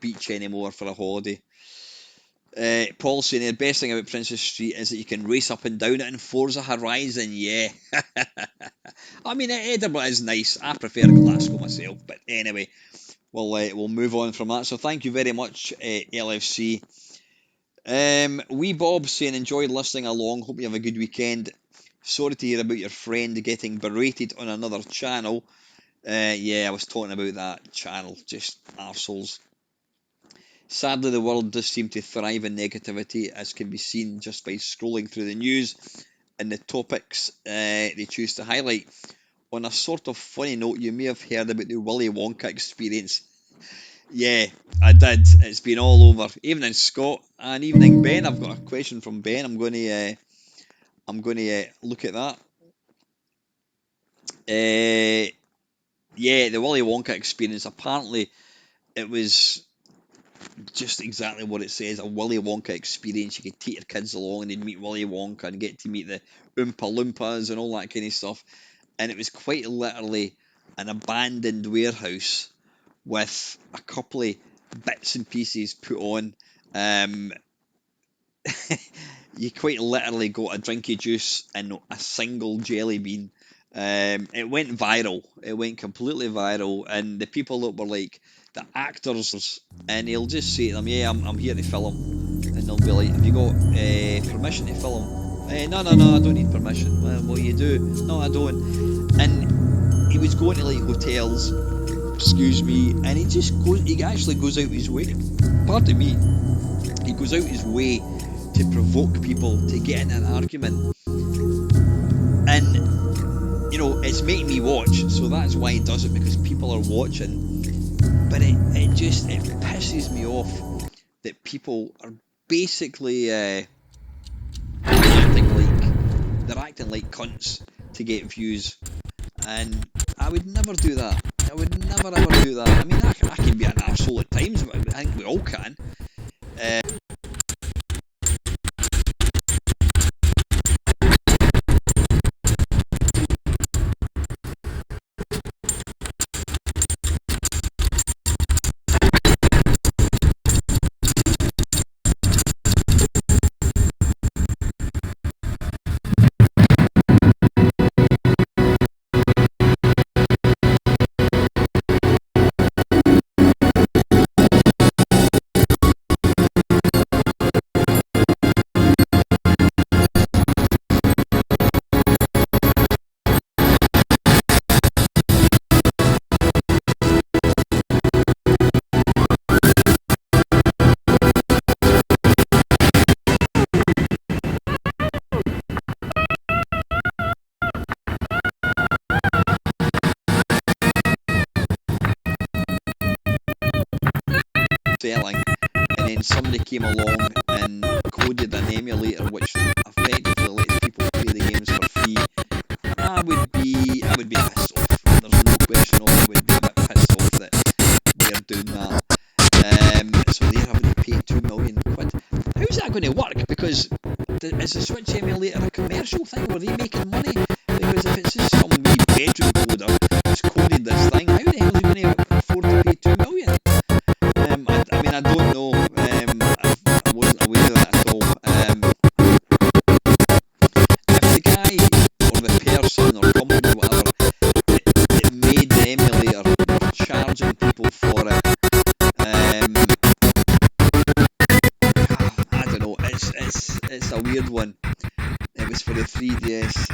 beach anymore for a holiday. Paul saying the best thing about Princess Street is that you can race up and down it in Forza Horizon. Yeah. I mean, Edinburgh is nice. I prefer Glasgow myself. But anyway, we'll move on from that. So thank you very much, LFC. Wee Bob saying, enjoyed listening along. Hope you have a good weekend. Sorry to hear about your friend getting berated on another channel. Yeah, I was talking about that channel. Just arseholes. Sadly, the world does seem to thrive in negativity, as can be seen just by scrolling through the news and the topics they choose to highlight. On a sort of funny note, you may have heard about the Willy Wonka experience. Yeah, I did. It's been all over. Evening, Scott, and evening, Ben. I've got a question from Ben. I'm going to look at that. Yeah, the Willy Wonka experience. Apparently, it was just exactly what it says, a Willy Wonka experience. You could take your kids along and they'd meet Willy Wonka and get to meet the Oompa Loompas and all that kind of stuff. And it was quite literally an abandoned warehouse with a couple of bits and pieces put on. You quite literally got a drink of juice and a single jelly bean. It went viral. It went completely viral. And the people that were like, the actors, and he'll just say to them, yeah, I'm here to film. And they'll be like, have you got permission to film? No, I don't need permission. Well, you do. No, I don't. And he was going to like hotels, excuse me, and he actually goes out his way, pardon me, he goes out his way to provoke people to get in an argument. And, you know, it's making me watch, so that's why he does it, because people are watching. But it pisses me off that people are basically acting like cunts to get views, and I would never do that. I would never ever do that. I mean, I can be an arsehole at times, but I think we all can. Selling, and then somebody came along and coded an emulator which effectively lets people play the games for free. I would be pissed off. There's no question of I would be a bit pissed off that they're doing that. So they're having to pay £2 million. How's that going to work? Because is the Switch emulator a commercial thing? Were they making money? Because if it's just some wee bedroom coder who's coded this thing, how the hell are they going to afford to pay £2 million? I don't know. I wasn't aware of that at all. If the guy or the person or company, whatever, that made the emulator were charging people for it, I don't know. It's a weird one. It was for the 3DS.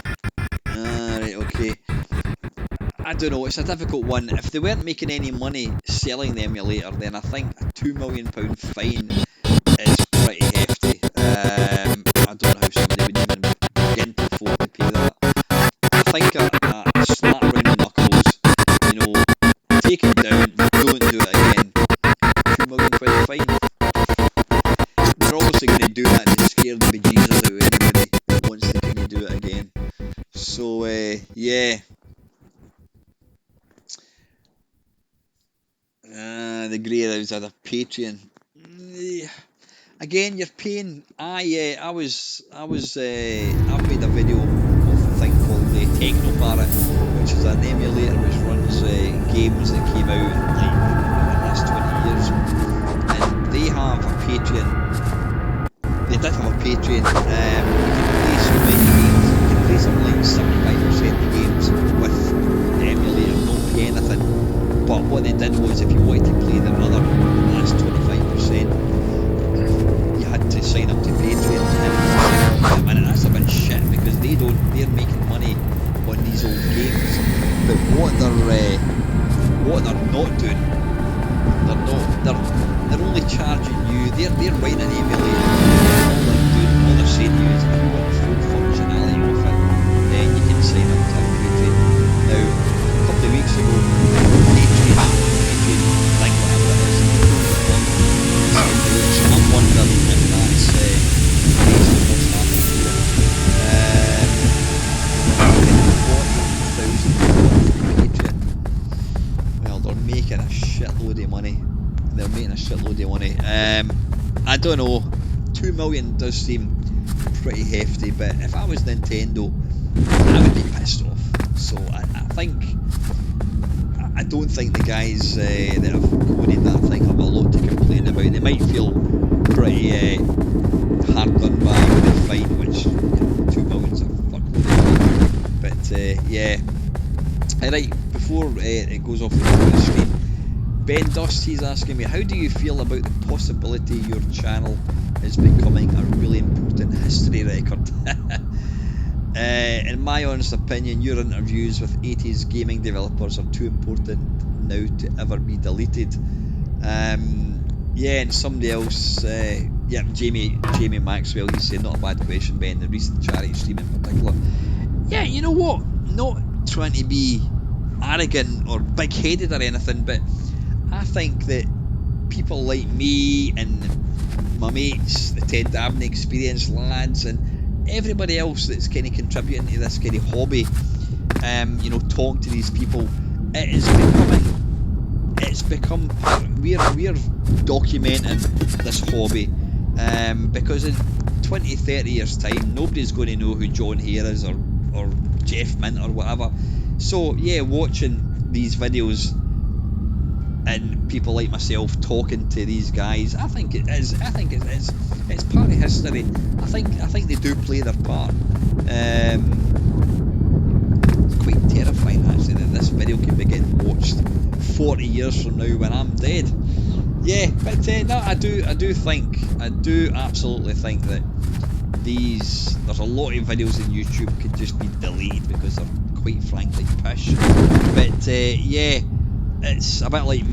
Right, okay. I don't know, it's a difficult one. If they weren't making any money selling the emulator, then I think a £2 million fine is pretty hefty. I don't know how somebody would even begin to afford to pay that. I think a slap round the knuckles, you know, take it down, don't do it again. £2 million fine. They're obviously going to do that to scare the bejesus out of anybody that wants to kind of do it again. So, yeah. The grey house had a Patreon. Again, you're paying. I've made a video of a thing called the Technoparrot, which is an emulator which runs games that came out in like the last 20 years. have a Patreon. They did have a Patreon. You can play so many games. You can play something like 75% of games with the emulator, not pay anything. But what they did was, if you wanted to play the other last 25%, you had to sign up to Patreon. And that's a bit shit, because they're making money on these old games. But what they're not doing, they're only charging you. They're writing an emulator. All they're saying to you is, if you want full functionality of it, then you can sign up to a Patreon. Now, a couple of weeks ago, Patreon like whatever it is, I'm wondering if that's based on what's happening here. 40,000 Patreon. Well, they're making a shitload of money. I don't know, 2 million does seem pretty hefty, but if I was Nintendo, I would be pissed off. So I don't think the guys that have coded that thing have a lot to complain about. They might feel pretty hard done by with the fine, which 2 million's a fuckload of money. But yeah. Alright, before it goes off the screen, Ben Dust, he's asking me, how do you feel about the possibility your channel is becoming a really important history record? In my honest opinion, your interviews with 80s gaming developers are too important now to ever be deleted. Yeah, and somebody else, Jamie Maxwell, he's saying, not a bad question, Ben, the recent charity stream in particular. Yeah, you know what? Not trying to be arrogant or big-headed or anything, but I think that people like me and my mates, the Ted Dabney Experience lads, and everybody else that's kind of contributing to this kind of hobby, talk to these people, it's become we're documenting this hobby, because in 20-30 years time nobody's going to know who John Hare is or Jeff Mint or whatever. So yeah, watching these videos and people like myself talking to these guys, I think it's part of history. I think they do play their part. It's quite terrifying actually that this video can be getting watched 40 years from now when I'm dead. Yeah, but no, I do absolutely think that there's a lot of videos on YouTube could just be deleted because they're quite frankly pish. But yeah, it's a bit like